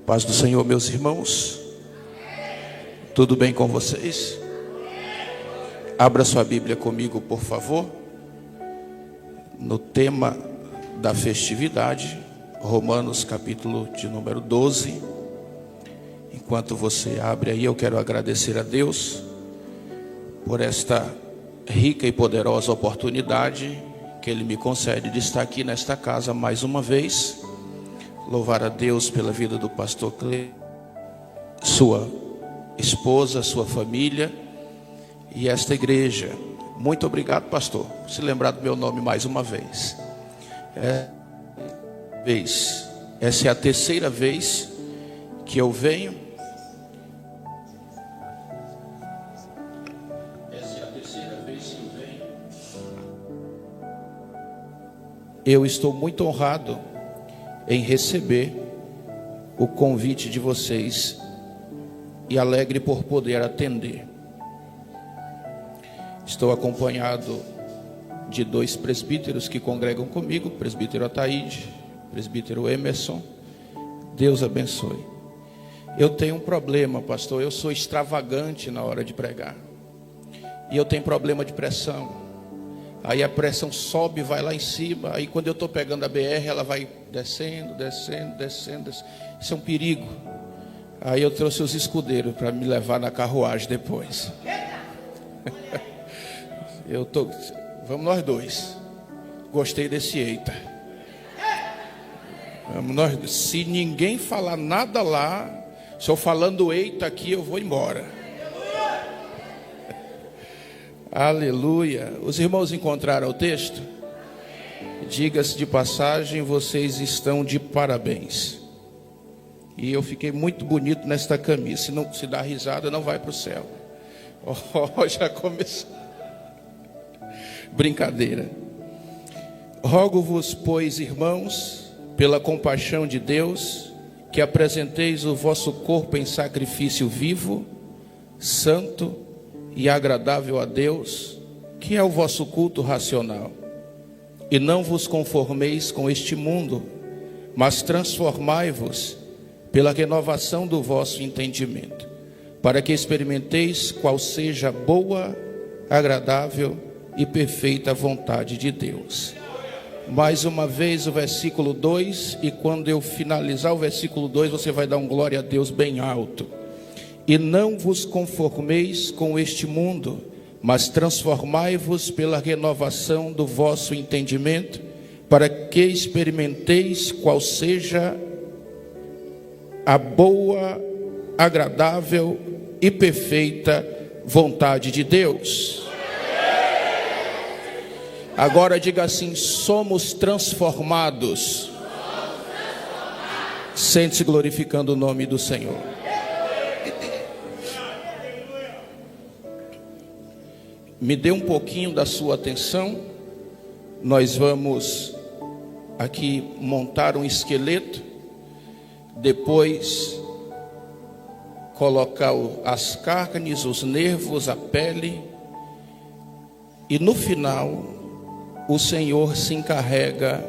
Paz do Senhor, meus irmãos. Tudo bem com vocês? Abra sua Bíblia comigo, por favor. No tema da festividade, Romanos capítulo de número 12. Enquanto você abre aí, eu quero agradecer a Deus por esta rica e poderosa oportunidade que Ele me concede de estar aqui nesta casa mais uma vez. Louvar a Deus pela vida do pastor Clê, sua esposa, sua família e esta igreja. Muito obrigado, pastor, por se lembrar do meu nome mais uma vez. Essa é a terceira vez que eu venho. Eu estou muito honrado em receber o convite de vocês e alegre por poder atender. Estou acompanhado de dois presbíteros que congregam comigo, o presbítero Ataíde, o presbítero Emerson. Deus abençoe. Eu tenho um problema, pastor, eu sou extravagante na hora de pregar. E eu tenho problema de pressão. Aí a pressão sobe, vai lá em cima. Aí quando eu estou pegando a BR, ela vai descendo. Isso é um perigo. Aí eu trouxe os escudeiros para me levar na carruagem depois. Vamos nós dois. Gostei desse eita. Vamos nós dois. Se ninguém falar nada lá, se eu falando eita aqui, eu vou embora. Aleluia. Os irmãos encontraram o texto? Diga-se de passagem, vocês estão de parabéns. E eu fiquei muito bonito nesta camisa. Se não se dá risada, não vai para o céu. Já começou. Brincadeira. Rogo-vos, pois, irmãos, pela compaixão de Deus, que apresenteis o vosso corpo em sacrifício vivo, santo e agradável a Deus, que é o vosso culto racional. E não vos conformeis com este mundo, mas transformai-vos pela renovação do vosso entendimento, para que experimenteis qual seja a boa, agradável e perfeita vontade de Deus. Mais uma vez o versículo 2, e quando eu finalizar o versículo 2, você vai dar um glória a Deus bem alto. E não vos conformeis com este mundo, mas transformai-vos pela renovação do vosso entendimento, para que experimenteis qual seja a boa, agradável e perfeita vontade de Deus. Agora diga assim: somos transformados. Sente-se glorificando o nome do Senhor. Me dê um pouquinho da sua atenção. Nós vamos aqui montar um esqueleto, depois colocar as carnes, os nervos, a pele, e no final o Senhor se encarrega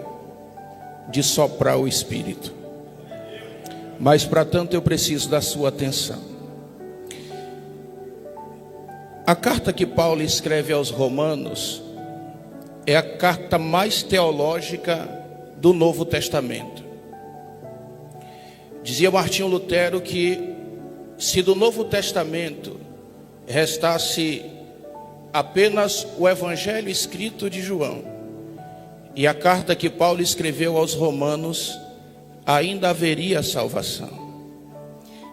de soprar o Espírito. Mas para tanto eu preciso da sua atenção. A carta que Paulo escreve aos Romanos é a carta mais teológica do Novo Testamento. Dizia Martinho Lutero que se do Novo Testamento restasse apenas o Evangelho escrito de João e a carta que Paulo escreveu aos Romanos, ainda haveria salvação.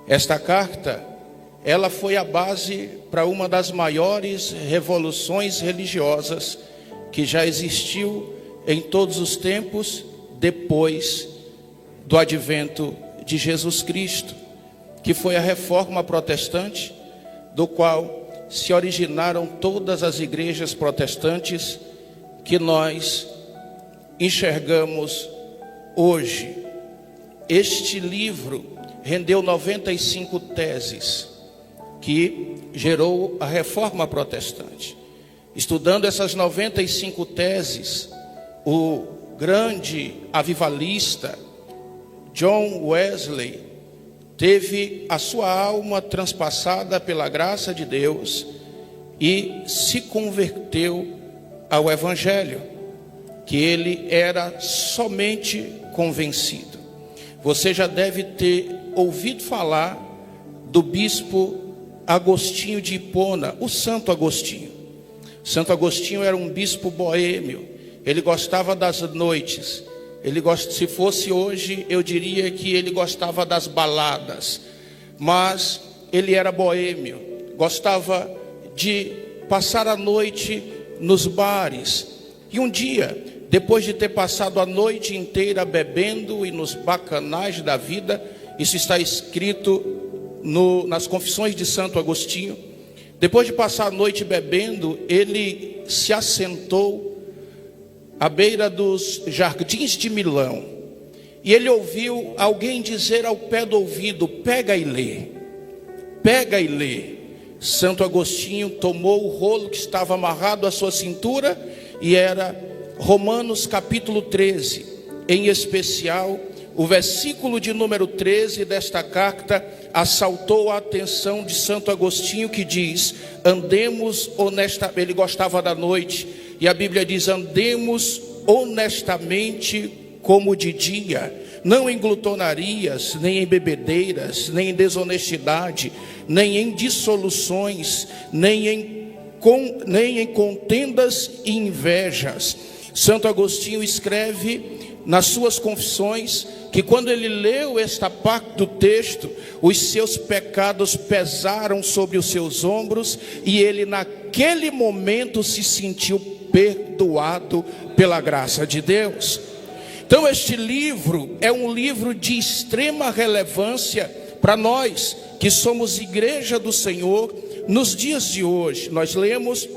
Esta carta, ela foi a base para uma das maiores revoluções religiosas que já existiu em todos os tempos depois do advento de Jesus Cristo, que foi a Reforma Protestante, do qual se originaram todas as igrejas protestantes que nós enxergamos hoje. Este livro rendeu 95 teses que gerou a Reforma Protestante. Estudando essas 95 teses, o grande avivalista John Wesley teve a sua alma transpassada pela graça de Deus e se converteu ao Evangelho, que ele era somente convencido. Você já deve ter ouvido falar do bispo Agostinho de Hipona, o Santo Agostinho. Santo Agostinho era um bispo boêmio, ele gostava das noites. Se fosse hoje, eu diria que ele gostava das baladas, mas ele era boêmio, gostava de passar a noite nos bares. E um dia, depois de ter passado a noite inteira bebendo e nos bacanais da vida, isso está escrito nas Confissões de Santo Agostinho, depois de passar a noite bebendo, ele se assentou à beira dos jardins de Milão, e ele ouviu alguém dizer ao pé do ouvido: pega e lê, pega e lê. Santo Agostinho tomou o rolo que estava amarrado à sua cintura, e era Romanos capítulo 13, em especial o versículo de número 13 desta carta assaltou a atenção de Santo Agostinho, que diz: andemos honestamente. Ele gostava da noite, e a Bíblia diz: andemos honestamente como de dia, não em glutonarias, nem em bebedeiras, nem em desonestidade, nem em dissoluções, nem em contendas e invejas. Santo Agostinho escreve nas suas confissões que quando ele leu esta parte do texto, os seus pecados pesaram sobre os seus ombros, e ele naquele momento se sentiu perdoado pela graça de Deus. Então este livro é um livro de extrema relevância para nós que somos igreja do Senhor. Nos dias de hoje nós lemos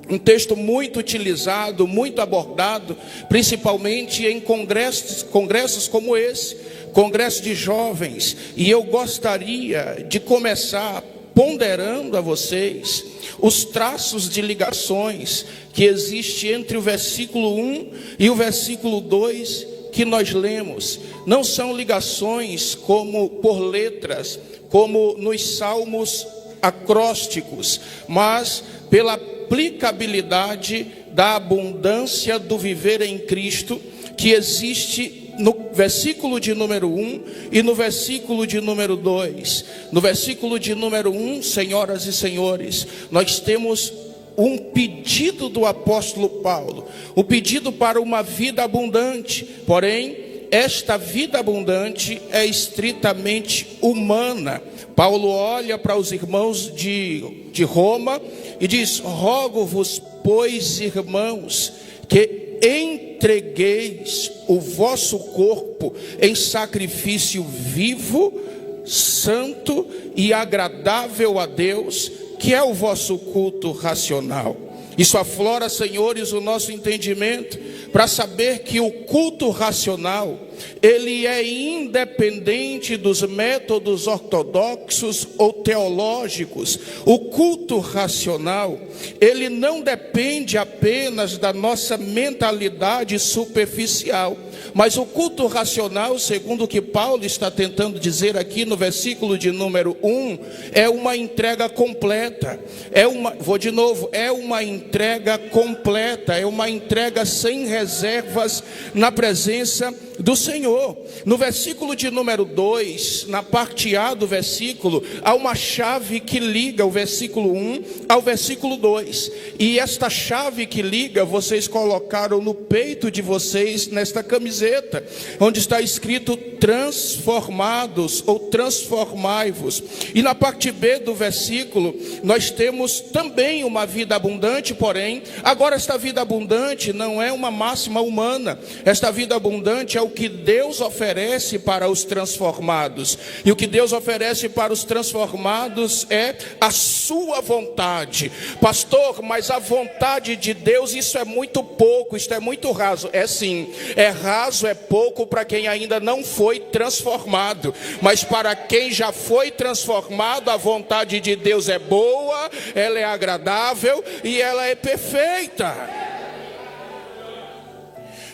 um texto muito utilizado, muito abordado, principalmente em congressos como esse, congresso de jovens. E eu gostaria de começar ponderando a vocês os traços de ligações que existe entre o versículo 1 e o versículo 2 que nós lemos. Não são ligações como por letras, como nos salmos acrósticos, mas pela aplicabilidade da abundância do viver em Cristo que existe no versículo de número 1 e no versículo de número 2. No versículo de número 1, senhoras e senhores, nós temos um pedido do apóstolo Paulo, um pedido para uma vida abundante. Porém, esta vida abundante é estritamente humana. Paulo olha para os irmãos de Roma e diz: rogo-vos, pois, irmãos, que entregueis o vosso corpo em sacrifício vivo, santo e agradável a Deus, que é o vosso culto racional. Isso aflora, senhores, o nosso entendimento para saber que o culto racional, ele é independente dos métodos ortodoxos ou teológicos. O culto racional, ele não depende apenas da nossa mentalidade superficial, mas o culto racional, segundo o que Paulo está tentando dizer aqui no versículo de número 1, é uma entrega completa. É uma entrega completa, é uma entrega sem reservas na presença do Senhor. No versículo de número 2, na parte A do versículo, há uma chave que liga o versículo 1 ao versículo 2. E esta chave que liga, vocês colocaram no peito de vocês, nesta camiseta, onde está escrito transformados ou transformai-vos. E na parte B do versículo, nós temos também uma vida abundante, porém, agora esta vida abundante não é uma máxima humana. Esta vida abundante é o que Deus oferece para os transformados. E o que Deus oferece para os transformados é a sua vontade. Pastor, mas a vontade de Deus, isso é muito pouco, isso é muito raso. É sim, é raso, é pouco para quem ainda não foi transformado. Mas para quem já foi transformado, a vontade de Deus é boa, ela é agradável e ela é perfeita.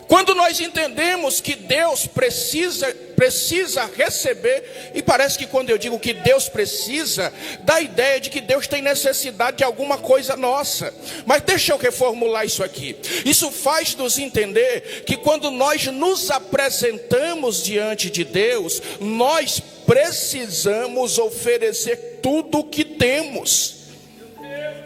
Quando nós entendemos que Deus precisa precisa receber. E parece que quando eu digo que Deus precisa, dá a ideia de que Deus tem necessidade de alguma coisa nossa. Mas deixa eu reformular isso aqui. Isso faz nos entender que quando nós nos apresentamos diante de Deus, nós precisamos oferecer tudo o que temos.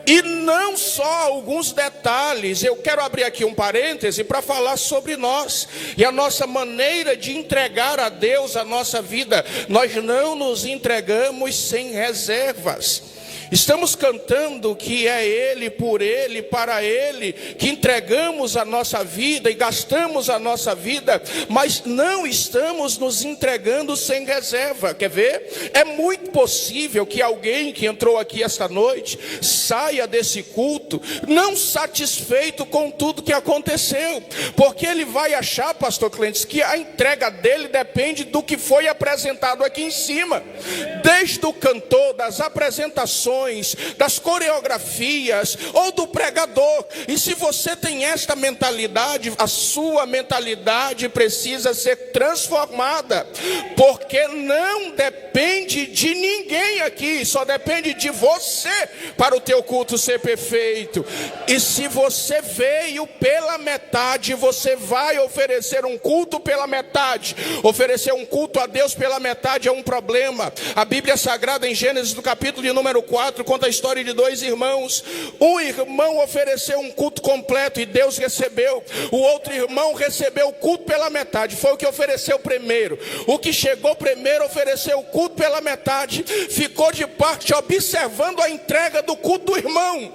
E não só alguns detalhes. Eu quero abrir aqui um parêntese para falar sobre nós e a nossa maneira de entregar a Deus a nossa vida. Nós não nos entregamos sem reservas. Estamos cantando que é Ele, por Ele, para Ele, que entregamos a nossa vida e gastamos a nossa vida, mas não estamos nos entregando sem reserva. Quer ver? É muito possível que alguém que entrou aqui esta noite saia desse culto não satisfeito com tudo que aconteceu, porque ele vai achar, pastor Clentes, que a entrega dele depende do que foi apresentado aqui em cima, desde o cantor, das apresentações, das coreografias ou do pregador. E se você tem esta mentalidade, a sua mentalidade precisa ser transformada, porque não depende de ninguém aqui, só depende de você para o teu culto ser perfeito. E se você veio pela metade, você vai oferecer um culto pela metade. Oferecer um culto a Deus pela metade é um problema. A Bíblia Sagrada, em Gênesis, no capítulo de número 4, conta a história de dois irmãos. Um irmão ofereceu um culto completo e Deus recebeu. O outro irmão recebeu o culto pela metade. Foi o que ofereceu primeiro. O que chegou primeiro ofereceu o culto pela metade, ficou de parte observando a entrega do culto do irmão.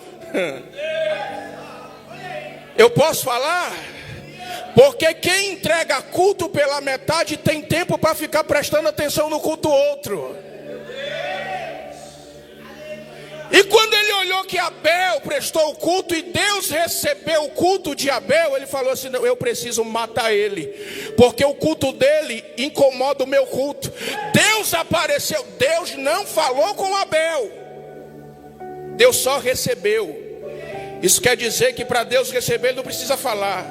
Eu posso falar? Porque quem entrega culto pela metade tem tempo para ficar prestando atenção no culto do outro. E quando ele olhou que Abel prestou o culto e Deus recebeu o culto de Abel, ele falou assim: não, eu preciso matar ele, porque o culto dele incomoda o meu culto. Deus apareceu, Deus não falou com Abel, Deus só recebeu. Isso quer dizer que para Deus receber ele não precisa falar.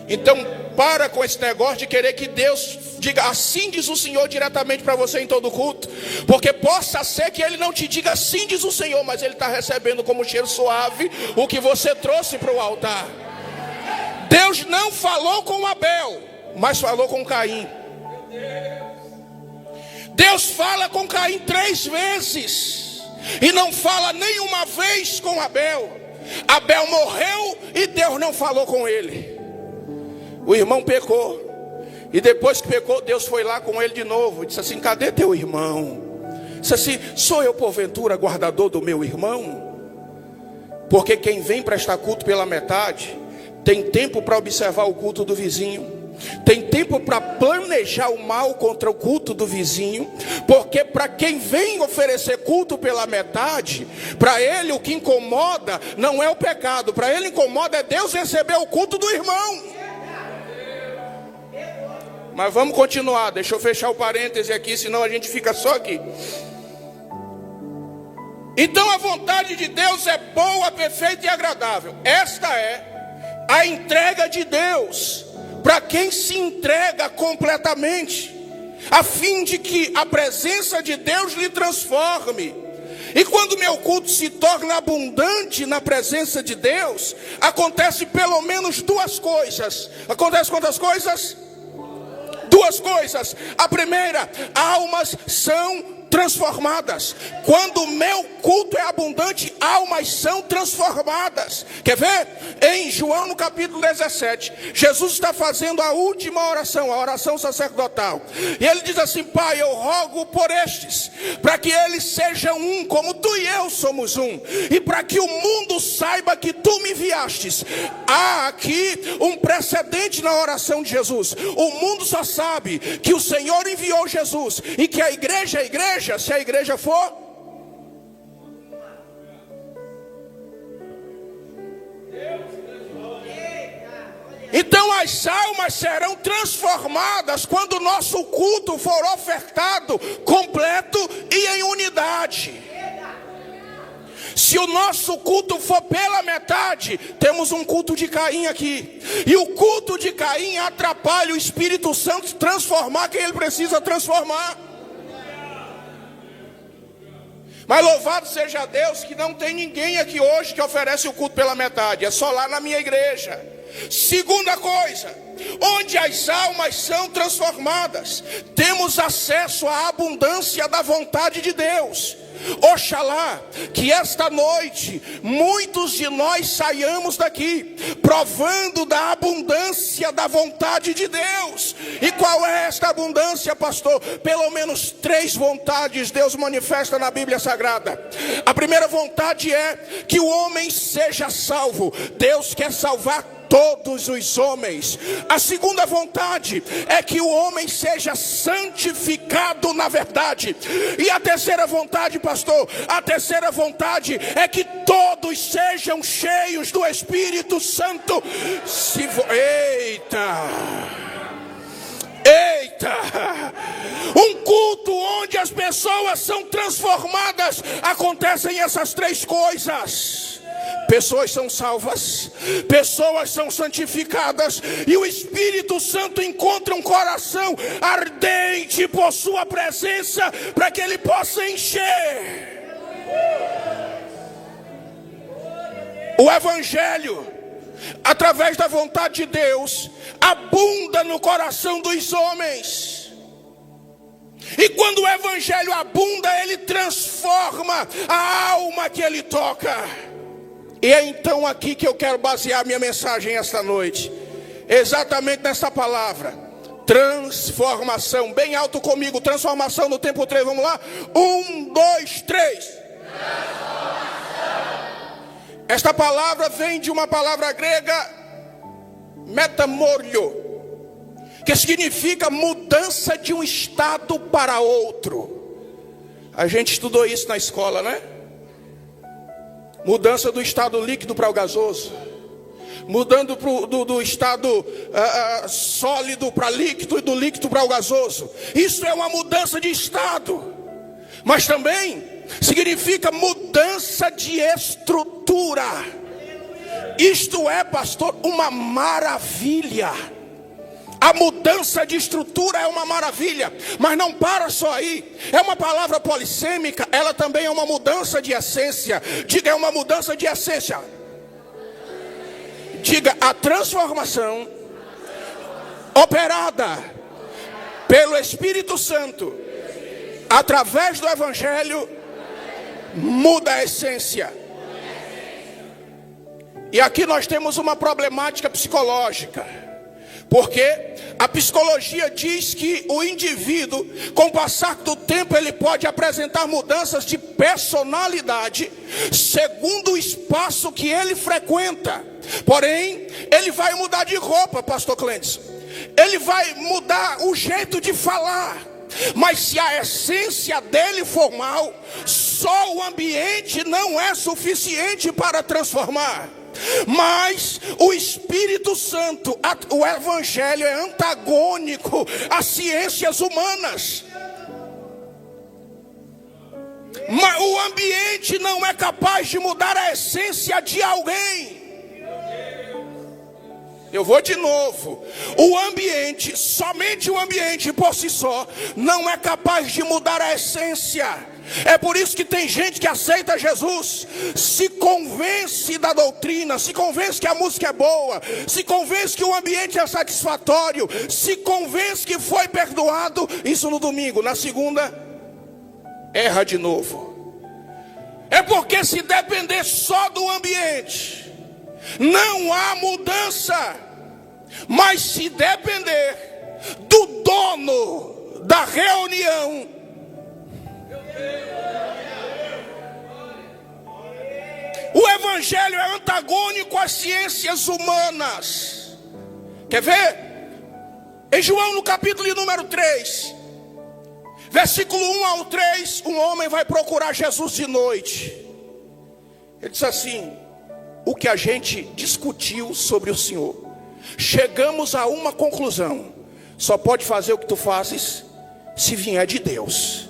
Então para com esse negócio de querer que Deus diga assim diz o Senhor diretamente para você em todo culto, porque possa ser que ele não te diga assim diz o Senhor, mas ele está recebendo como cheiro suave o que você trouxe para o altar. Deus não falou com Abel, mas falou com Caim. Deus fala com Caim 3 vezes e não fala nenhuma vez com Abel. Abel morreu e Deus não falou com ele. O irmão pecou. E depois que pecou, Deus foi lá com ele de novo. Disse assim: cadê teu irmão? Disse assim: sou eu porventura guardador do meu irmão? Porque quem vem prestar culto pela metade tem tempo para observar o culto do vizinho, tem tempo para planejar o mal contra o culto do vizinho. Porque para quem vem oferecer culto pela metade, para ele o que incomoda não é o pecado, para ele incomoda é Deus receber o culto do irmão. Mas vamos continuar, deixa eu fechar o parêntese aqui, senão a gente fica só aqui. Então a vontade de Deus é boa, perfeita e agradável. Esta é a entrega de Deus para quem se entrega completamente, a fim de que a presença de Deus lhe transforme. E quando meu culto se torna abundante na presença de Deus, acontece pelo menos 2 coisas. Acontece quantas coisas? 2 coisas. A primeira, almas são transformadas. Quando o meu culto é abundante, almas são transformadas. Quer ver? Em João no capítulo 17, Jesus está fazendo a última oração, a oração sacerdotal. E ele diz assim: Pai, eu rogo por estes, para que eles sejam um, como tu e eu somos um, e para que o mundo saiba que tu me enviastes. Há aqui um precedente na oração de Jesus. O mundo só sabe que o Senhor enviou Jesus, e que a igreja é a igreja se a igreja for. Então as almas serão transformadas quando o nosso culto for ofertado completo e em unidade. Se o nosso culto for pela metade, temos um culto de Caim aqui. E o culto de Caim atrapalha o Espírito Santo transformar quem ele precisa transformar. Mas louvado seja Deus que não tem ninguém aqui hoje que oferece o culto pela metade. É só lá na minha igreja. Segunda coisa, onde as almas são transformadas, temos acesso à abundância da vontade de Deus. Oxalá que esta noite muitos de nós saiamos daqui provando da abundância da vontade de Deus. E qual é esta abundância, pastor? Pelo menos 3 vontades Deus manifesta na Bíblia Sagrada. A primeira vontade é que o homem seja salvo. Deus quer salvar todos os homens. A segunda vontade é que o homem seja santificado na verdade. E a terceira vontade, pastor, a terceira vontade é que todos sejam cheios do Espírito Santo. Eita! Um culto onde as pessoas são transformadas, acontecem essas 3 coisas. Pessoas são salvas, pessoas são santificadas, e o Espírito Santo encontra um coração ardente por sua presença, para que ele possa encher. O Evangelho, através da vontade de Deus, abunda no coração dos homens. E quando o Evangelho abunda, ele transforma a alma que ele toca. E é então aqui que eu quero basear minha mensagem esta noite. Exatamente nessa palavra. Transformação. Bem alto comigo. Transformação no tempo 3. Vamos lá? 1, 2, 3. Esta palavra vem de uma palavra grega, metamorio, que significa mudança de um estado para outro. A gente estudou isso na escola, né? Mudança do estado líquido para o gasoso. Mudando do estado sólido para líquido e do líquido para o gasoso. Isso é uma mudança de estado. Mas também significa mudança de estrutura. Isto é, pastor, uma maravilha. A mudança de estrutura é uma maravilha, mas não para só aí. É uma palavra polissêmica, ela também é uma mudança de essência. Diga, é uma mudança de essência. Diga, a transformação operada pelo Espírito Santo, através do Evangelho, muda a essência. E aqui nós temos uma problemática psicológica. Porque a psicologia diz que o indivíduo, com o passar do tempo, ele pode apresentar mudanças de personalidade segundo o espaço que ele frequenta. Porém, ele vai mudar de roupa, pastor Clentes. Ele vai mudar o jeito de falar. Mas se a essência dele for mal, só o ambiente não é suficiente para transformar. Mas o Espírito Santo, o Evangelho é antagônico às ciências humanas. Mas o ambiente não é capaz de mudar a essência de alguém. Eu vou de novo. O ambiente, somente o ambiente por si só, não é capaz de mudar a essência. É por isso que tem gente que aceita Jesus, se convence da doutrina, se convence que a música é boa, se convence que o ambiente é satisfatório, se convence que foi perdoado. Isso no domingo. Na segunda, erra de novo. É porque se depender só do ambiente, não há mudança. Mas se depender do dono da reunião, o Evangelho é antagônico às ciências humanas. Quer ver? Em João, no capítulo número 3, versículo 1 ao 3, um homem vai procurar Jesus de noite. Ele diz assim: o que a gente discutiu sobre o Senhor, chegamos a uma conclusão: só pode fazer o que tu fazes se vier de Deus.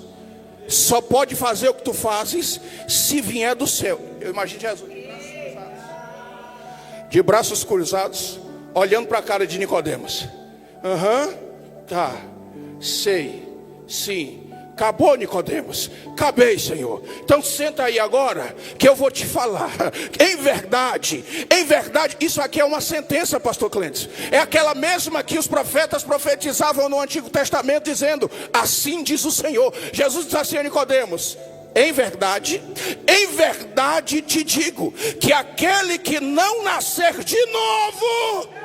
só pode fazer o que tu fazes se vier do céu. Eu imagino Jesus de braços cruzados, olhando para a cara de Nicodemos. Tá, sei, sim. Acabou, Nicodemos? Acabei, Senhor. Então senta aí agora, que eu vou te falar. Em verdade, isso aqui é uma sentença, pastor Clentes. É aquela mesma que os profetas profetizavam no Antigo Testamento, dizendo: assim diz o Senhor. Jesus diz assim a Nicodemos: em verdade te digo, que aquele que não nascer de novo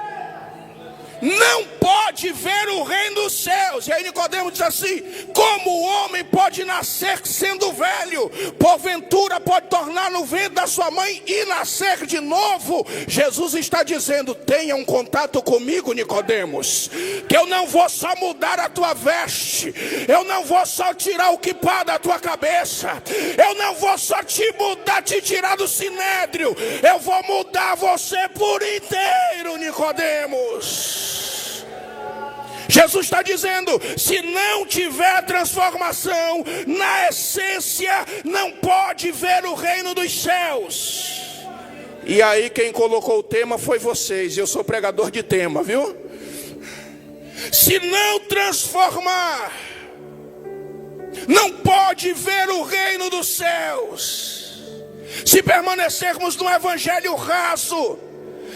não pode ver o reino dos céus. E aí Nicodemos diz assim: como o homem pode nascer sendo velho? Porventura pode tornar no ventre da sua mãe e nascer de novo? Jesus está dizendo: tenha um contato comigo, Nicodemos, que eu não vou só mudar a tua veste, eu não vou só tirar o quipá da tua cabeça, eu não vou só te tirar do sinédrio, eu vou mudar você por inteiro, Nicodemos. Jesus está dizendo: se não tiver transformação na essência, não pode ver o reino dos céus. E aí quem colocou o tema foi vocês. Eu sou pregador de tema, viu? Se não transformar, não pode ver o reino dos céus. Se permanecermos no evangelho raso,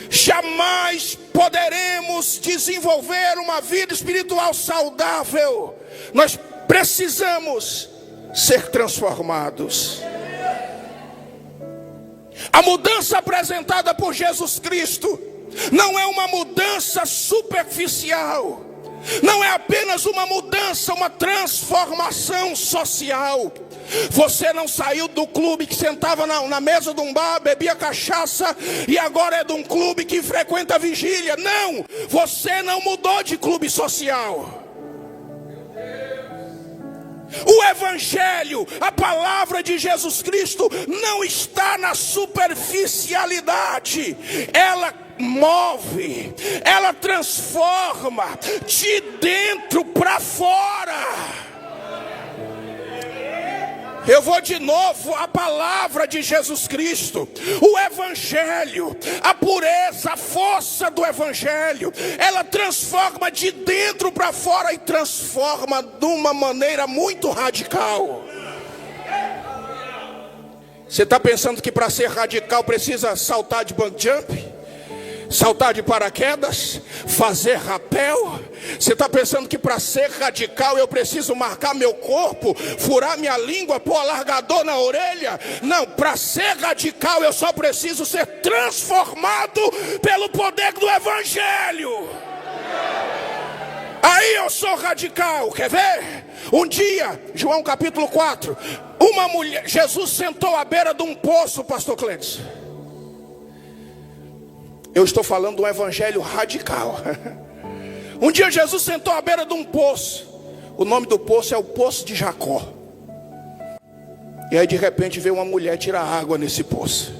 jamais poderemos desenvolver uma vida espiritual saudável. Nós precisamos ser transformados. A mudança apresentada por Jesus Cristo não é uma mudança superficial, não é apenas uma mudança, uma transformação social. Você não saiu do clube que sentava na mesa de um bar, bebia cachaça, e agora é de um clube que frequenta a vigília. Não, você não mudou de clube social. O evangelho, a palavra de Jesus Cristo, não está na superficialidade. Ela move, ela transforma de dentro para fora. Eu vou de novo: a palavra de Jesus Cristo, o evangelho, a pureza, a força do evangelho, ela transforma de dentro para fora, e transforma de uma maneira muito radical. Você está pensando que para ser radical precisa saltar de bungee jump? Saltar de paraquedas? Fazer rapel? Você está pensando que para ser radical eu preciso marcar meu corpo, furar minha língua, pôr alargador na orelha? Não, para ser radical eu só preciso ser transformado pelo poder do evangelho. Aí eu sou radical. Quer ver? Um dia, João capítulo 4, uma mulher, Jesus sentou à beira de um poço, pastor Clentes. Eu estou falando de um evangelho radical. Um dia Jesus sentou à beira de um poço. O nome do poço é o Poço de Jacó. E aí de repente veio uma mulher tirar água nesse poço.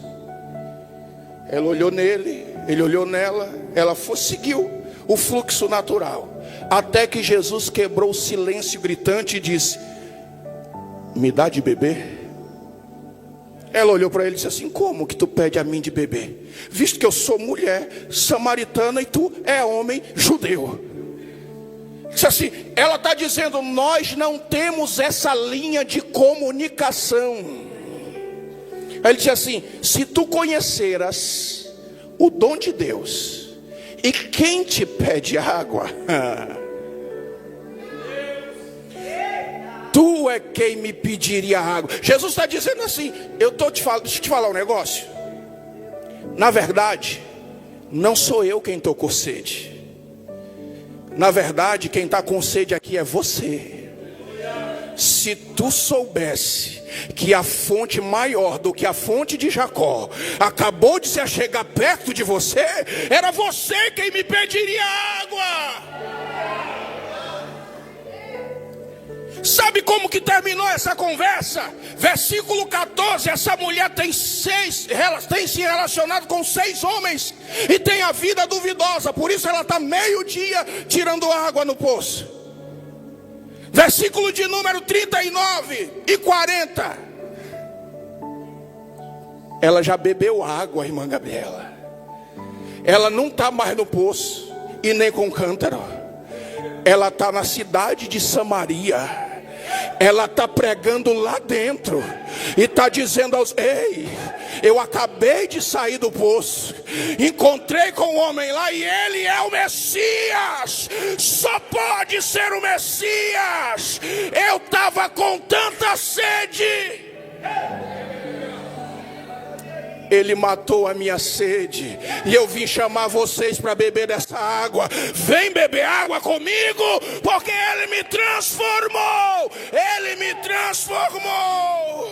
Ela olhou nele, ele olhou nela, ela seguiu o fluxo natural, até que Jesus quebrou o silêncio gritante e disse: me dá de beber? Ela olhou para ele e disse assim: como que tu pede a mim de beber, visto que eu sou mulher samaritana e tu é homem judeu? Disse assim, ela está dizendo: nós não temos essa linha de comunicação. Aí ele disse assim: se tu conheceras o dom de Deus e quem te pede água, tu é quem me pediria água. Jesus está dizendo assim: deixa eu te falar um negócio. Na verdade, não sou eu quem estou com sede. Na verdade, quem está com sede aqui é você. Se tu soubesse que a fonte maior do que a fonte de Jacó acabou de se achegar perto de você, era você quem me pediria água. Sabe como que terminou essa conversa? Versículo 14, essa mulher tem se relacionado com 6 homens e tem a vida duvidosa, por isso ela está meio-dia tirando água no poço. versículo de número 39 e 40. Ela já bebeu água, irmã Gabriela. Ela não está mais no poço e nem com cântaro. Ela está na cidade de Samaria. Ela está pregando lá dentro e está dizendo aos: ei, eu acabei de sair do poço, encontrei com um homem lá e ele é o Messias. Só pode ser o Messias. Eu estava com tanta sede, ele matou a minha sede, e eu vim chamar vocês para beber dessa água. Vem beber água comigo, porque Ele me transformou. Ele me transformou.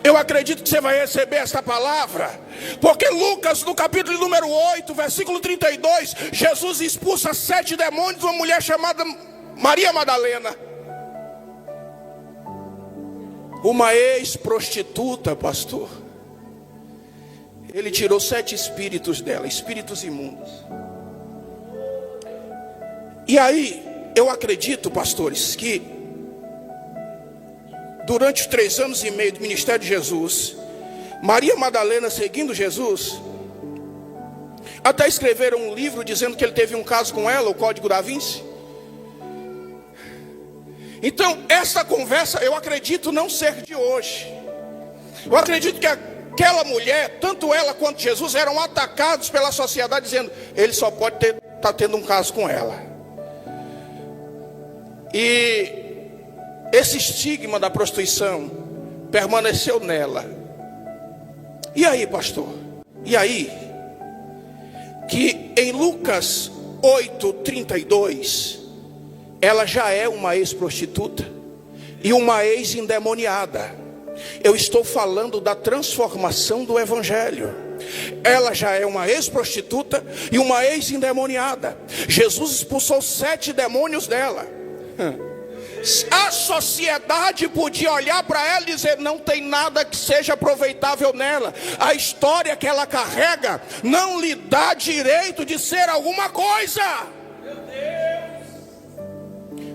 Eu acredito que você vai receber esta palavra, porque Lucas, no capítulo número 8, versículo 32, Jesus expulsa 7 demônios de uma mulher chamada Maria Madalena. Uma ex-prostituta, pastor. Ele tirou 7 espíritos dela, espíritos imundos. E aí, eu acredito, pastores, que durante os 3 anos e meio do ministério de Jesus, Maria Madalena, seguindo Jesus, até escreveram um livro dizendo que ele teve um caso com ela, o Código da Vinci. Então, essa conversa, eu acredito não ser de hoje. Eu acredito que aquela mulher, tanto ela quanto Jesus, eram atacados pela sociedade, dizendo: ele só pode estar tendo um caso com ela. E esse estigma da prostituição permaneceu nela. E aí, pastor? E aí? Que em Lucas 8:32... ela já é uma ex-prostituta e uma ex-endemoniada. Eu estou falando da transformação do evangelho. Ela já é uma ex-prostituta e uma ex-endemoniada. Jesus expulsou 7 demônios dela. A sociedade podia olhar para ela e dizer: não tem nada que seja aproveitável nela. A história que ela carrega não lhe dá direito de ser alguma coisa.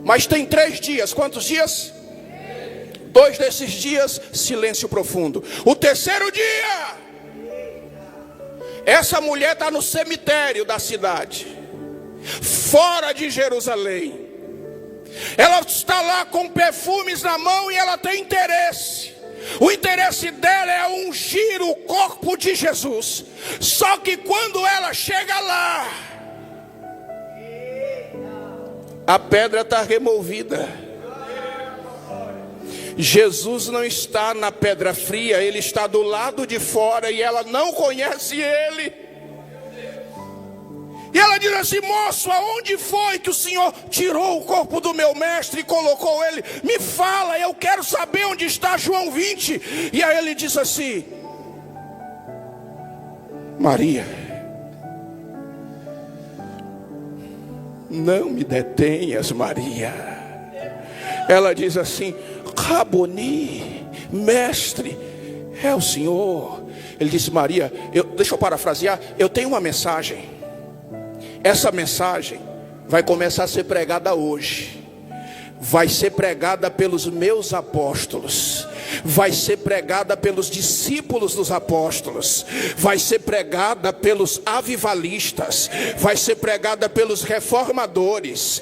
Mas tem 3 dias. Quantos dias? 2 desses dias, silêncio profundo. O 3º dia, essa mulher está no cemitério da cidade, fora de Jerusalém. Ela está lá com perfumes na mão e ela tem interesse. O interesse dela é ungir o corpo de Jesus. Só que quando ela chega lá, a pedra está removida. Jesus não está na pedra fria, ele está do lado de fora e ela não conhece ele. E ela diz assim: moço, aonde foi que o Senhor tirou o corpo do meu mestre e colocou ele? Me fala, eu quero saber onde está. João 20. E aí ele diz assim: Maria. Não me detenhas, Maria. Ela diz assim: Raboni, mestre, é o Senhor. Ele disse: Maria, deixa eu parafrasear, eu tenho uma mensagem. Essa mensagem vai começar a ser pregada hoje. Vai ser pregada pelos meus apóstolos. Vai ser pregada pelos discípulos dos apóstolos. Vai ser pregada pelos avivalistas. Vai ser pregada pelos reformadores.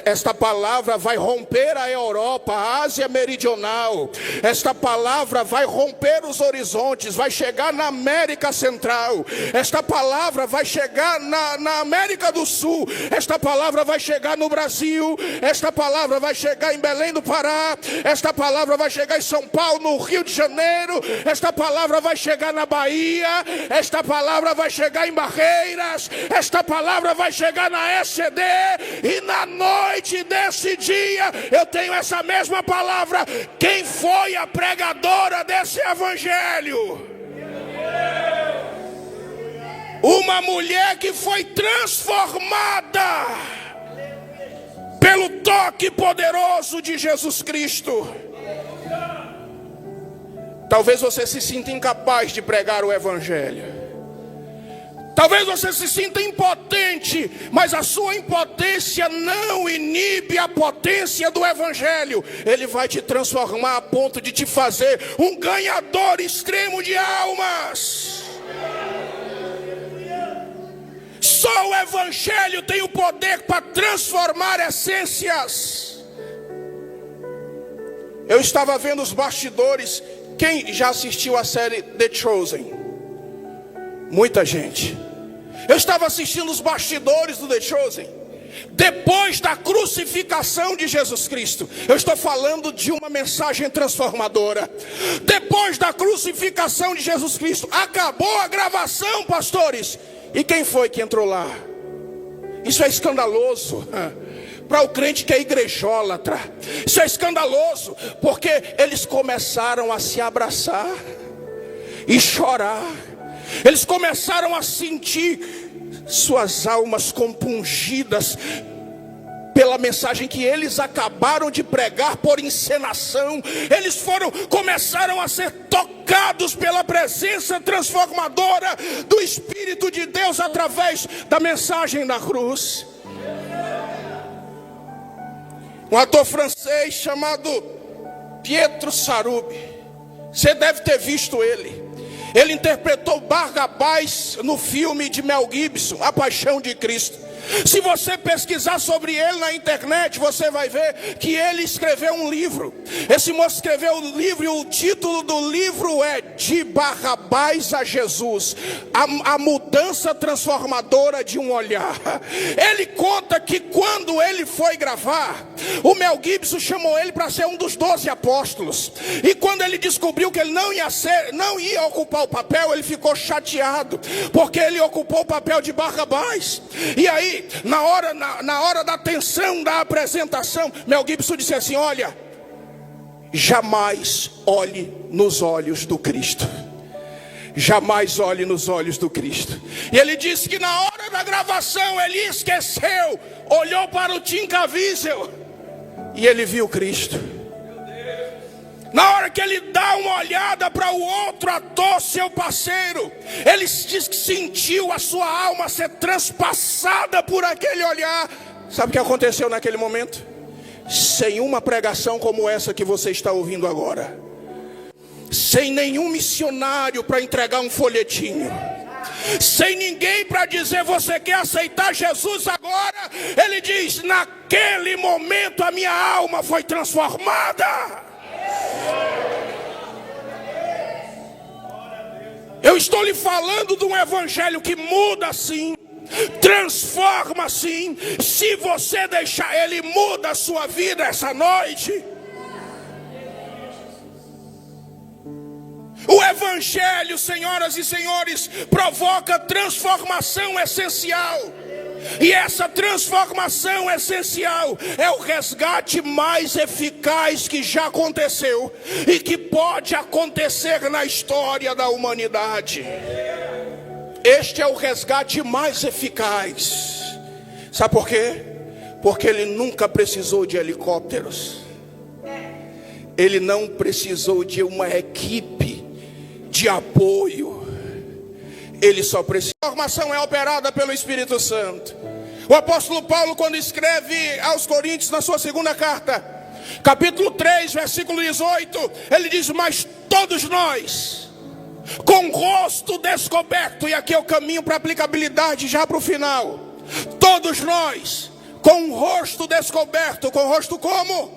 Esta palavra vai romper a Europa, a Ásia Meridional. Esta palavra vai romper os horizontes. Vai chegar na América Central. Esta palavra vai chegar na América do Sul. Esta palavra vai chegar no Brasil. Esta palavra vai chegar em Belém do Pará. Esta palavra vai chegar em São Paulo, no Rio de Janeiro. Esta palavra vai chegar na Bahia. Esta palavra vai chegar em Barreiras. Esta palavra vai chegar na SCD. E na noite desse dia eu tenho essa mesma palavra. Quem foi a pregadora desse evangelho? Uma mulher que foi transformada pelo toque poderoso de Jesus Cristo. Talvez você se sinta incapaz de pregar o evangelho. Talvez você se sinta impotente, mas a sua impotência não inibe a potência do Evangelho. Ele vai te transformar a ponto de te fazer um ganhador extremo de almas. Só o Evangelho tem o poder para transformar essências. Eu estava vendo os bastidores. Quem já assistiu a série The Chosen? Muita gente. Eu estava assistindo os bastidores do The Chosen. Depois da crucificação de Jesus Cristo. Eu estou falando de uma mensagem transformadora. Depois da crucificação de Jesus Cristo. Acabou a gravação, pastores. E quem foi que entrou lá? Isso é escandaloso para o crente que é igrejólatra. Isso é escandaloso, porque eles começaram a se abraçar e chorar. Eles começaram a sentir suas almas compungidas pela mensagem que eles acabaram de pregar por encenação. Eles começaram a ser tocados pela presença transformadora do Espírito de Deus através da mensagem da cruz. Um ator francês chamado Pietro Sarubi, você deve ter visto ele. Ele interpretou Barrabás no filme de Mel Gibson, A Paixão de Cristo. Se você pesquisar sobre ele na internet, você vai ver que ele escreveu um livro. Esse moço escreveu um livro e o título do livro é De Barrabás a Jesus, a mudança transformadora de um olhar. Ele conta que quando ele foi gravar, o Mel Gibson chamou ele para ser um dos 12 apóstolos. E quando ele descobriu que ele não ia ocupar o papel, ele ficou chateado, porque ele ocupou o papel de Barrabás. E aí, na hora da tensão da apresentação, Mel Gibson disse assim: olha, jamais olhe nos olhos do Cristo. Jamais olhe nos olhos do Cristo. E ele disse que na hora da gravação ele esqueceu, olhou para o Tim Caviezel e ele viu Cristo. Na hora que ele dá uma olhada para o outro ator, seu parceiro, ele diz que sentiu a sua alma ser transpassada por aquele olhar. Sabe o que aconteceu naquele momento? Sem uma pregação como essa que você está ouvindo agora, sem nenhum missionário para entregar um folhetinho, sem ninguém para dizer você quer aceitar Jesus agora, ele diz: naquele momento a minha alma foi transformada. Eu estou lhe falando de um evangelho que muda assim, transforma assim. Se você deixar, ele muda a sua vida essa noite. O evangelho, senhoras e senhores, provoca transformação essencial. E essa transformação essencial é o resgate mais eficaz que já aconteceu e que pode acontecer na história da humanidade. Este é o resgate mais eficaz. Sabe por quê? Porque ele nunca precisou de helicópteros. Ele não precisou de uma equipe de apoio. Ele só precisa. A transformação é operada pelo Espírito Santo. O apóstolo Paulo, quando escreve aos Coríntios, na sua segunda carta, capítulo 3, versículo 18, ele diz: mas todos nós, com o rosto descoberto, e aqui eu caminho para a aplicabilidade já para o final, todos nós, com o rosto descoberto, com o rosto como?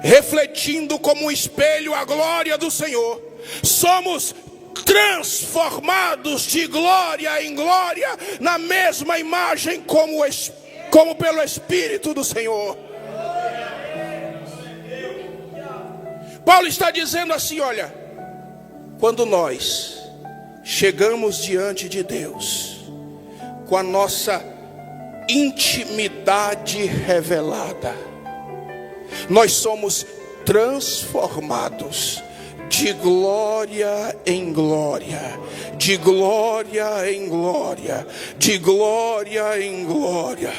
Refletindo como um espelho a glória do Senhor, somos transformados de glória em glória na mesma imagem como pelo Espírito do Senhor. Paulo está dizendo assim: olha, quando nós chegamos diante de Deus com a nossa intimidade revelada, nós somos transformados de glória em glória, de glória em glória, de glória em glória.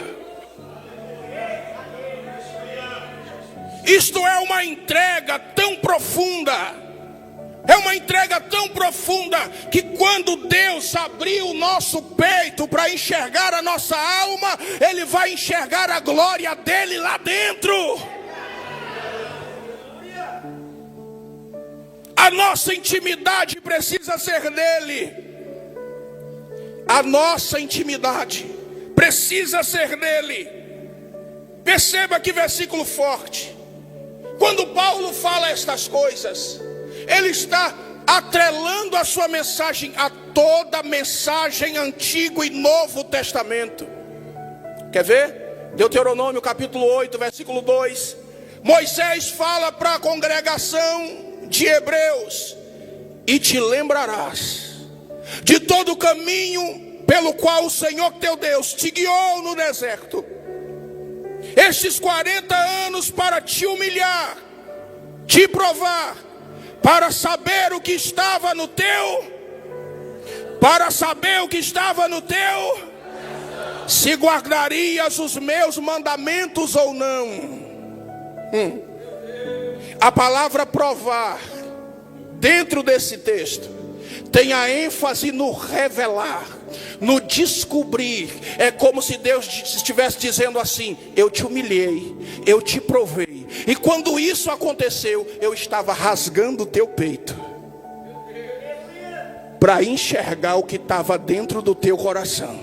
Isto é uma entrega tão profunda, É uma entrega tão profunda que quando Deus abrir o nosso peito para enxergar a nossa alma, Ele vai enxergar a glória dEle lá dentro. A nossa intimidade precisa ser dEle. A nossa intimidade precisa ser dEle. Perceba que versículo forte. Quando Paulo fala estas coisas, ele está atrelando a sua mensagem a toda a mensagem Antigo e Novo Testamento. Quer ver? Deuteronômio capítulo 8, versículo 2. Moisés fala para a congregação de hebreus: e te lembrarás de todo o caminho pelo qual o Senhor teu Deus te guiou no deserto, estes 40 anos, para te humilhar, te provar, para saber o que estava no teu, se guardarias os meus mandamentos ou não. A palavra provar, dentro desse texto, tem a ênfase no revelar, no descobrir. É como se Deus estivesse dizendo assim: eu te humilhei, eu te provei, e quando isso aconteceu, eu estava rasgando o teu peito para enxergar o que estava dentro do teu coração.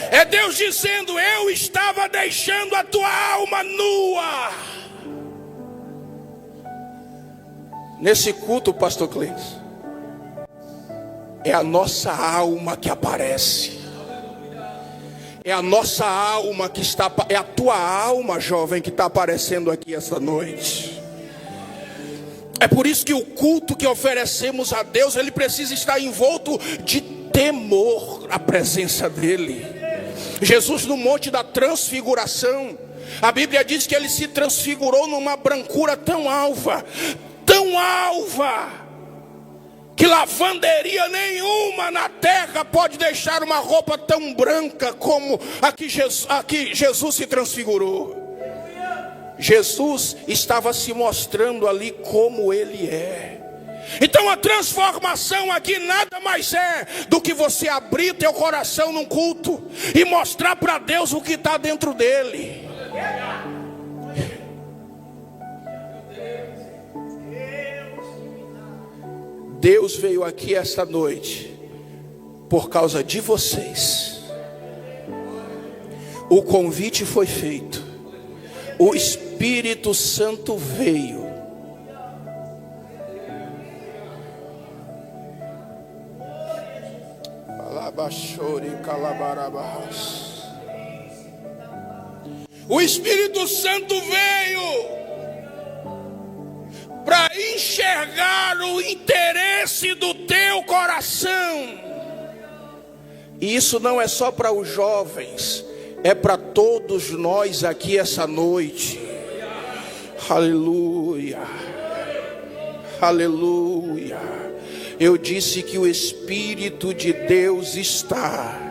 É Deus dizendo: eu estava deixando a tua alma nua. Nesse culto, pastor Cleiton, é a nossa alma que aparece. É a nossa alma que está, é a tua alma, jovem, que está aparecendo aqui esta noite. É por isso que o culto que oferecemos a Deus, ele precisa estar envolto de temor à presença dele. Jesus, no monte da transfiguração, a Bíblia diz que ele se transfigurou numa brancura tão alva, que lavanderia nenhuma na terra pode deixar uma roupa tão branca como a que Jesus se transfigurou. Jesus estava se mostrando ali como ele é. Então a transformação aqui nada mais é do que você abrir teu coração num culto e mostrar para Deus o que está dentro dele. Deus veio aqui esta noite por causa de vocês. O convite foi feito. O Espírito Santo veio. O Espírito Santo veio para enxergar o interesse do teu coração. E isso não é só para os jovens, é para todos nós aqui essa noite. Aleluia, aleluia. Eu disse que o Espírito de Deus está.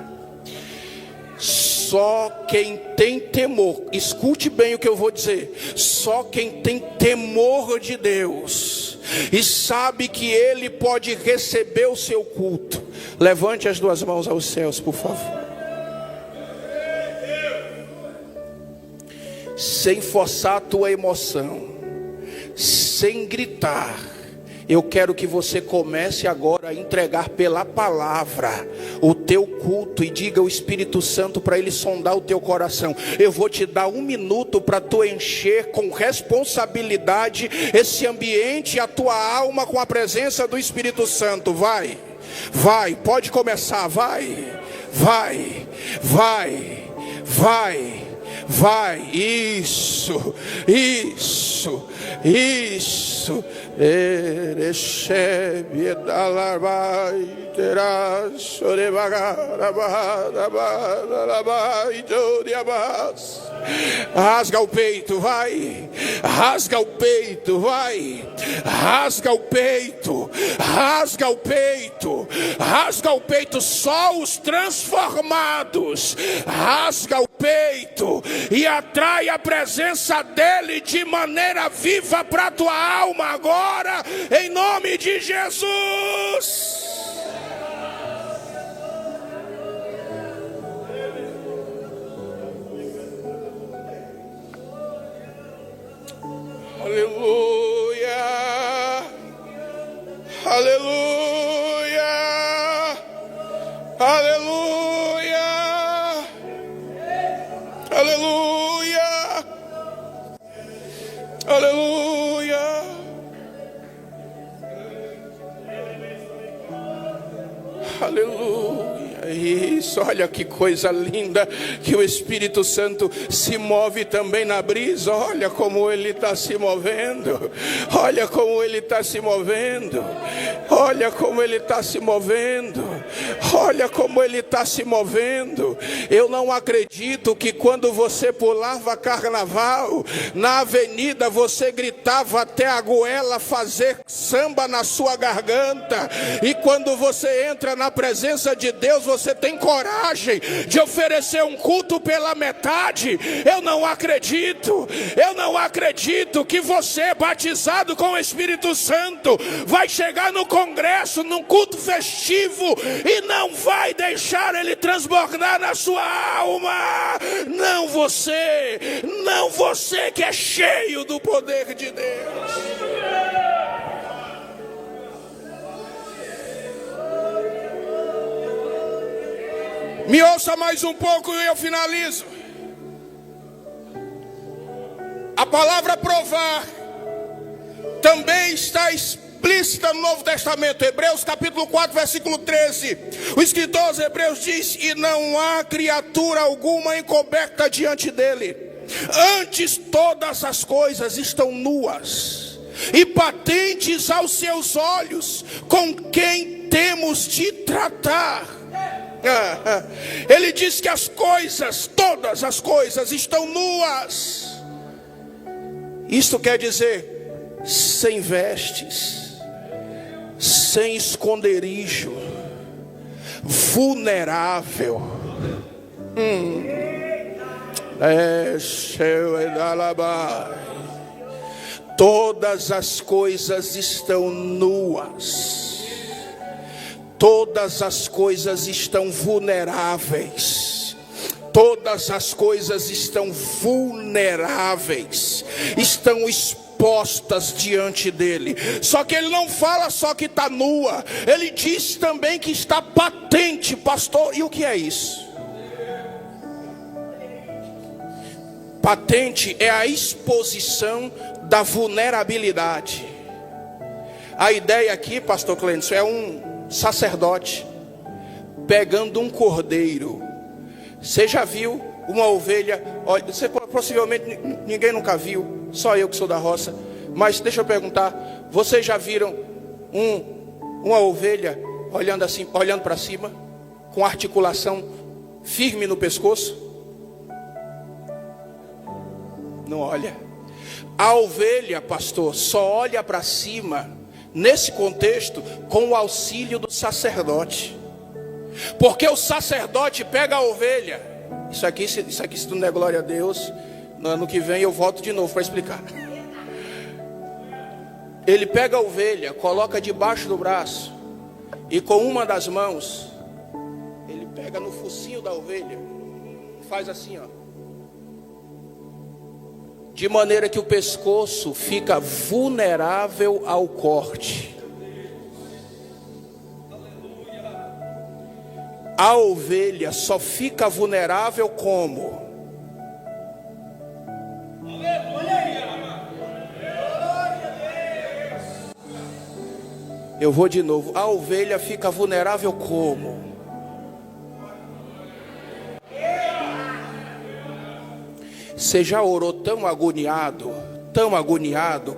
Só quem tem temor, escute bem o que eu vou dizer, só quem tem temor de Deus e sabe que Ele pode receber o seu culto, levante as duas mãos aos céus, por favor. Sem forçar a tua emoção, sem gritar, eu quero que você comece agora a entregar pela palavra o teu culto e diga ao Espírito Santo para ele sondar o teu coração. Eu vou te dar 1 minuto para tu encher com responsabilidade esse ambiente e a tua alma com a presença do Espírito Santo. Vai, vai, pode começar, vai, vai, vai, vai. Vai, isso, isso, isso. Rasga o peito, vai. Rasga o peito, vai. Rasga o peito. Rasga o peito. Rasga o peito. Só os transformados. Rasga o peito. peito e atrai a presença dele de maneira viva para a tua alma agora, em nome de Jesus. Aleluia, aleluia, aleluia, aleluia, aleluia, aleluia. Isso, olha que coisa linda, que o Espírito Santo se move também na brisa. Olha como ele está se movendo, olha como ele está se movendo, olha como ele está se movendo, olha como ele está se movendo. Eu não acredito que quando você pulava carnaval na avenida, você gritava até a goela fazer samba na sua garganta, e quando você entra na presença de Deus, você tem coragem de oferecer um culto pela metade. Eu não acredito que você, batizado com o Espírito Santo, vai chegar no congresso, num culto festivo, e não vai deixar ele transbordar na sua alma. Não você que é cheio do poder de Deus. Me ouça mais um pouco e eu finalizo. A palavra provar também está explícita no Novo Testamento. Hebreus capítulo 4, versículo 13. O escritor aos Hebreus diz: e não há criatura alguma encoberta diante dele. Antes todas as coisas estão nuas e patentes aos seus olhos, com quem temos de tratar. Ele diz que as coisas, todas as coisas estão nuas. Isto quer dizer sem vestes, sem esconderijo, vulnerável. Todas as coisas estão nuas. Todas as coisas estão vulneráveis. Todas as coisas estão vulneráveis. Estão expostas diante dele. Só que ele não fala só que está nua. Ele diz também que está patente, pastor. E o que é isso? Patente é a exposição da vulnerabilidade. A ideia aqui, pastor Clêncio, é um sacerdote pegando um cordeiro. Você já viu uma ovelha? Olha, você, possivelmente ninguém nunca viu, só eu que sou da roça. Mas deixa eu perguntar: vocês já viram uma ovelha olhando assim, olhando para cima, com articulação firme no pescoço? Não olha. A ovelha, pastor, só olha para cima nesse contexto com o auxílio do sacerdote. Porque o sacerdote pega a ovelha. Isso aqui se tu não é glória a Deus, no ano que vem eu volto de novo para explicar. Ele pega a ovelha, coloca debaixo do braço, e com uma das mãos ele pega no focinho da ovelha e faz assim, ó, de maneira que o pescoço fica vulnerável ao corte. A ovelha só fica vulnerável como? Eu vou de novo. A ovelha fica vulnerável como? Você já orou tão agoniado,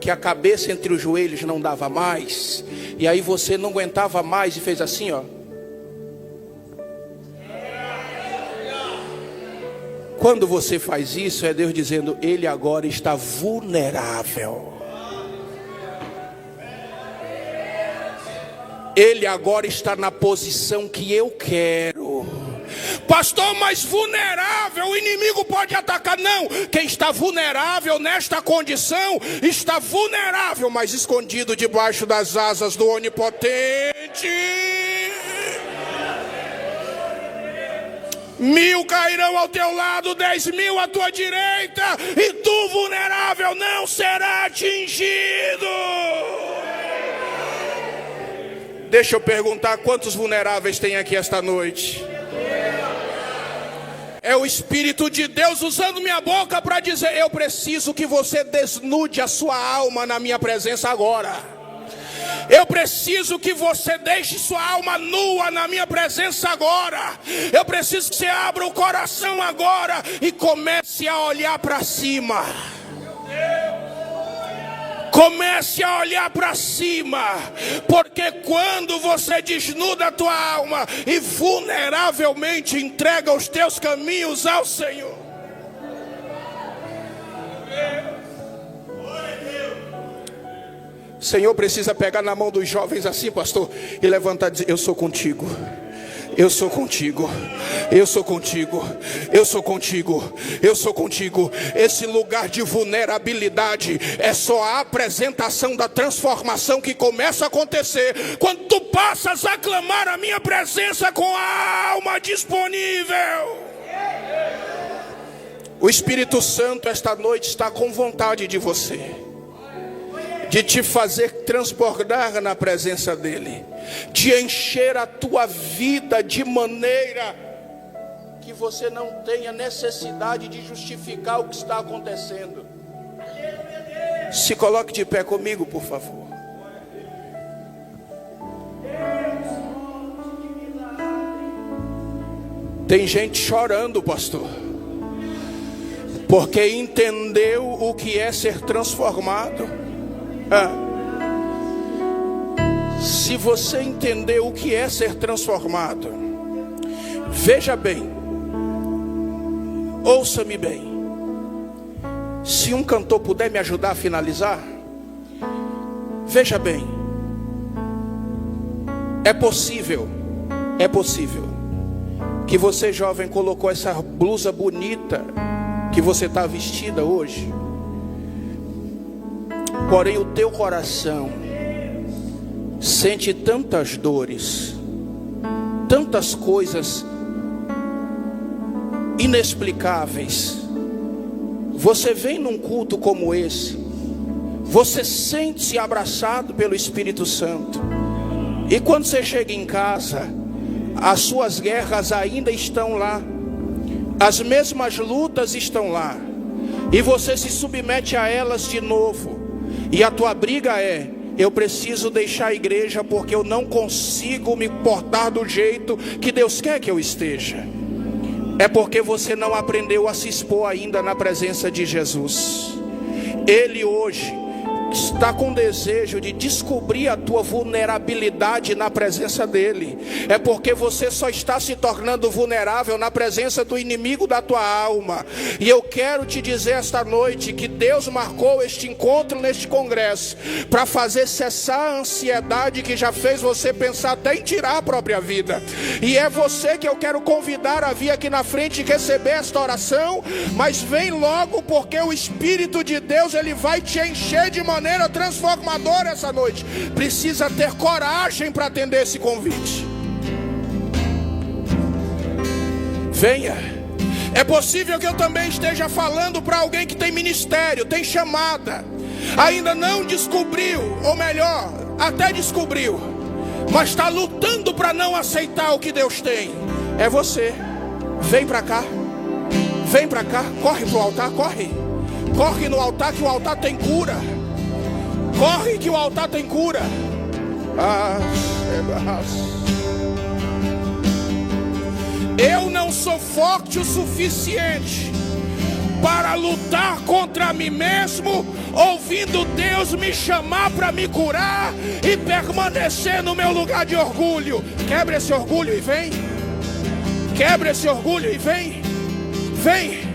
que a cabeça entre os joelhos não dava mais, e aí você não aguentava mais e fez assim, ó. Quando você faz isso, é Deus dizendo: ele agora está vulnerável. Ele agora está na posição que eu quero. Pastor, mas vulnerável, o inimigo pode atacar. Não, quem está vulnerável nesta condição, está vulnerável, mas escondido debaixo das asas do Onipotente. 1000 cairão ao teu lado, 10.000 à tua direita, e tu, vulnerável, não será atingido. Deixa eu perguntar, quantos vulneráveis tem aqui esta noite? É o Espírito de Deus usando minha boca para dizer: eu preciso que você desnude a sua alma na minha presença agora. Eu preciso que você deixe sua alma nua na minha presença agora. Eu preciso que você abra o coração agora e comece a olhar para cima. Comece a olhar para cima, porque quando você desnuda a tua alma e vulneravelmente entrega os teus caminhos ao Senhor, o Senhor precisa pegar na mão dos jovens assim, pastor, e levantar e dizer: eu sou contigo. Eu sou contigo, eu sou contigo, eu sou contigo, eu sou contigo. Esse lugar de vulnerabilidade é só a apresentação da transformação que começa a acontecer quando tu passas a clamar a minha presença com a alma disponível. O Espírito Santo esta noite está com vontade de você, de te fazer transbordar na presença dele, de encher a tua vida de maneira que você não tenha necessidade de justificar o que está acontecendo. Se coloque de pé comigo, por favor. Tem gente chorando, pastor, porque entendeu o que é ser transformado. Se você entender o que é ser transformado, veja bem, ouça-me bem. Se um cantor puder me ajudar a finalizar, veja bem, é possível que você, jovem, colocou essa blusa bonita que você está vestida hoje, porém o teu coração sente tantas dores, tantas coisas inexplicáveis. Você vem num culto como esse, você sente-se abraçado pelo Espírito Santo, e quando você chega em casa, as suas guerras ainda estão lá, as mesmas lutas estão lá, e você se submete a elas de novo. E a tua briga é: eu preciso deixar a igreja porque eu não consigo me portar do jeito que Deus quer que eu esteja. É porque você não aprendeu a se expor ainda na presença de Jesus. Ele hoje está com desejo de descobrir a tua vulnerabilidade na presença dele. É porque você só está se tornando vulnerável na presença do inimigo da tua alma. E eu quero te dizer esta noite que Deus marcou este encontro neste congresso para fazer cessar a ansiedade que já fez você pensar até em tirar a própria vida. E é você que eu quero convidar a vir aqui na frente e receber esta oração. Mas vem logo, porque o Espírito de Deus, ele vai te encher de maneira transformadora essa noite. Precisa ter coragem para atender esse convite. Venha. É possível que eu também esteja falando para alguém que tem ministério, tem chamada, ainda não descobriu, ou melhor, até descobriu, mas está lutando para não aceitar o que Deus tem. É você. Vem para cá. Vem para cá. Corre para o altar. Corre. Corre no altar, que o altar tem cura. Corre que o altar tem cura. Eu não sou forte o suficiente para lutar contra mim mesmo, ouvindo Deus me chamar para me curar e permanecer no meu lugar de orgulho. Quebra esse orgulho e vem. Quebra esse orgulho e vem. Vem.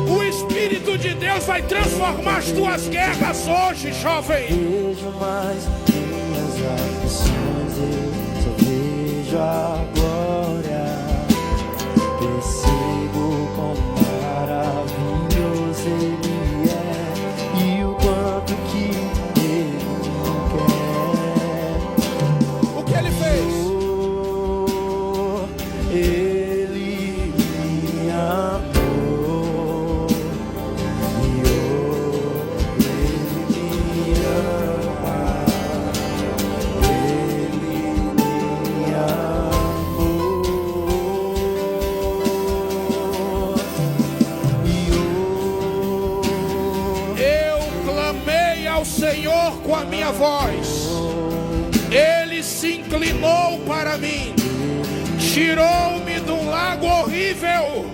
O Espírito Espírito de Deus vai transformar as tuas guerras hoje, jovem. Vejo mais minhas aflições, eu só vejo a glória. Percebo quão maravilhoso Ele é e o quanto que Ele quer. O que Ele fez? Ele me amou e Ele me ama. Ele me amou e Eu clamei ao Senhor com a minha voz. Ele se inclinou para mim, tirou-me de um lago horrível,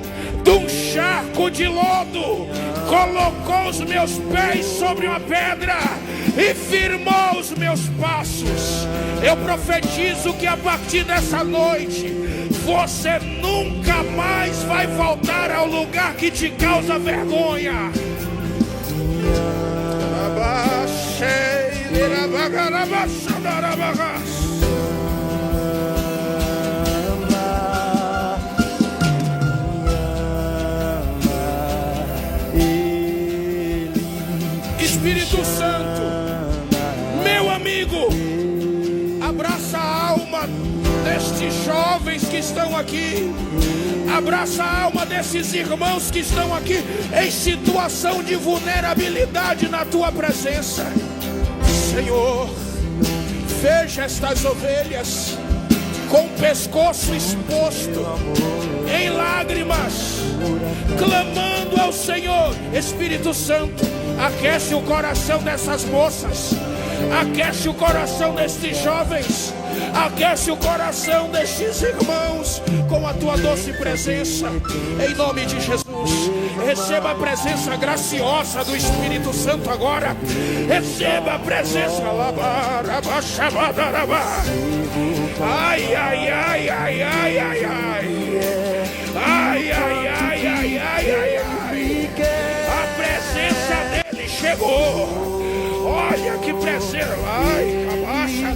de um charco de lodo, colocou os meus pés sobre uma pedra e firmou os meus passos. Eu profetizo que a partir dessa noite você nunca mais vai voltar ao lugar que te causa vergonha. Espírito Santo, meu amigo, abraça a alma destes jovens que estão aqui, abraça a alma desses irmãos que estão aqui em situação de vulnerabilidade na tua presença. Senhor, veja estas ovelhas com o pescoço exposto, em lágrimas, clamando ao Senhor. Espírito Santo, aquece o coração dessas moças, aquece o coração destes jovens, aquece o coração destes irmãos com a tua doce presença, em nome de Jesus. Receba a presença graciosa do Espírito Santo agora. Receba a presença. Ai, ai, ai, ai, ai, ai, ai. Ai, ai, ai, ai, ai, ai, ai. A presença dele chegou. Olha que presença. Ai, cabaça,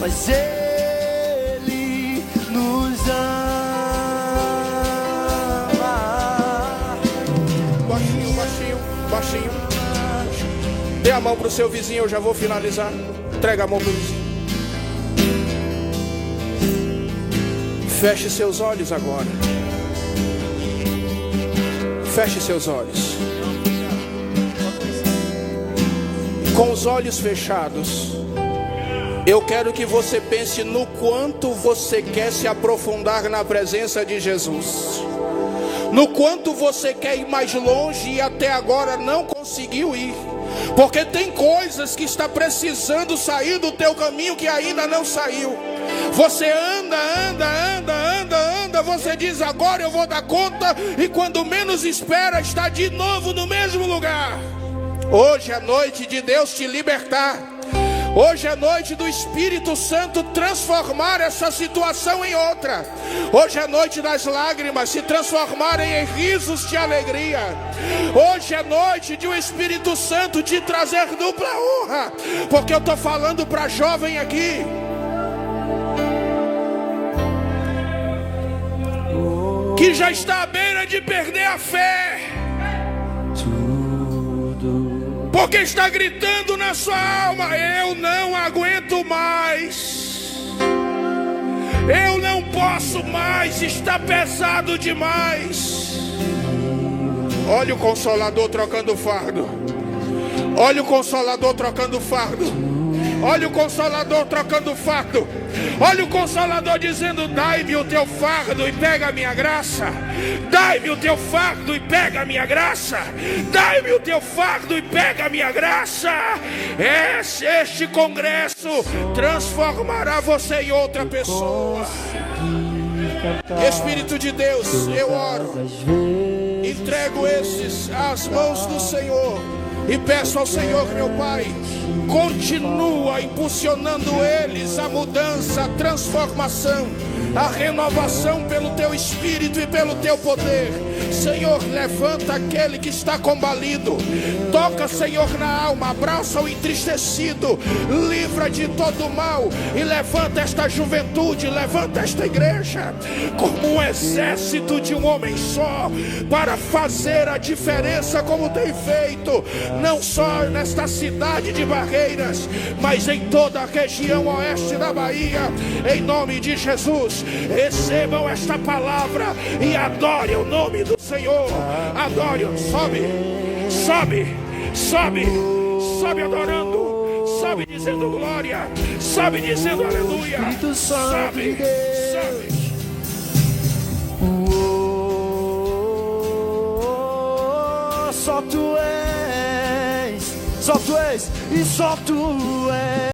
mas Ele nos ama. Baixinho, baixinho, baixinho. Dê a mão para o seu vizinho, eu já vou finalizar. Entrega a mão para o vizinho. Feche seus olhos agora. Feche seus olhos. Com os olhos fechados, eu quero que você pense no quanto você quer se aprofundar na presença de Jesus, no quanto você quer ir mais longe e até agora não conseguiu ir, porque tem coisas que está precisando sair do teu caminho que ainda não saiu. Você anda, você diz agora eu vou dar conta, e quando menos espera está de novo no mesmo lugar. Hoje é noite de Deus te libertar. Hoje é noite do Espírito Santo transformar essa situação em outra. Hoje é noite das lágrimas se transformarem em risos de alegria. Hoje é noite de o Espírito Santo te trazer dupla honra, porque eu estou falando para jovem aqui. Que já está à beira de perder a fé, porque está gritando na sua alma: eu não aguento mais, eu não posso mais, está pesado demais. Olha o Consolador trocando fardo. Olha o Consolador trocando fardo. Olha o Consolador trocando o fardo. Olha o Consolador dizendo: dai-me o teu fardo e pega a minha graça. Dai-me o teu fardo e pega a minha graça. Dai-me o teu fardo e pega a minha graça. Este congresso transformará você em outra pessoa. Espírito de Deus, eu oro, entrego esses às mãos do Senhor e peço ao Senhor, meu Pai, continua impulsionando eles a mudança, a transformação, a renovação pelo teu Espírito e pelo teu poder. Senhor, levanta aquele que está combalido, toca, Senhor, na alma, abraça o entristecido, livra de todo mal e levanta esta juventude, levanta esta igreja como um exército de um homem só, para fazer a diferença como tem feito, não só nesta cidade de Barreiras, mas em toda a região oeste da Bahia. Em nome de Jesus, recebam esta palavra e adorem o nome do Senhor. Adore, sobe, sobe, sobe, sobe adorando, sobe dizendo glória, sobe dizendo aleluia, sobe, sobe. Só tu és, e só tu és.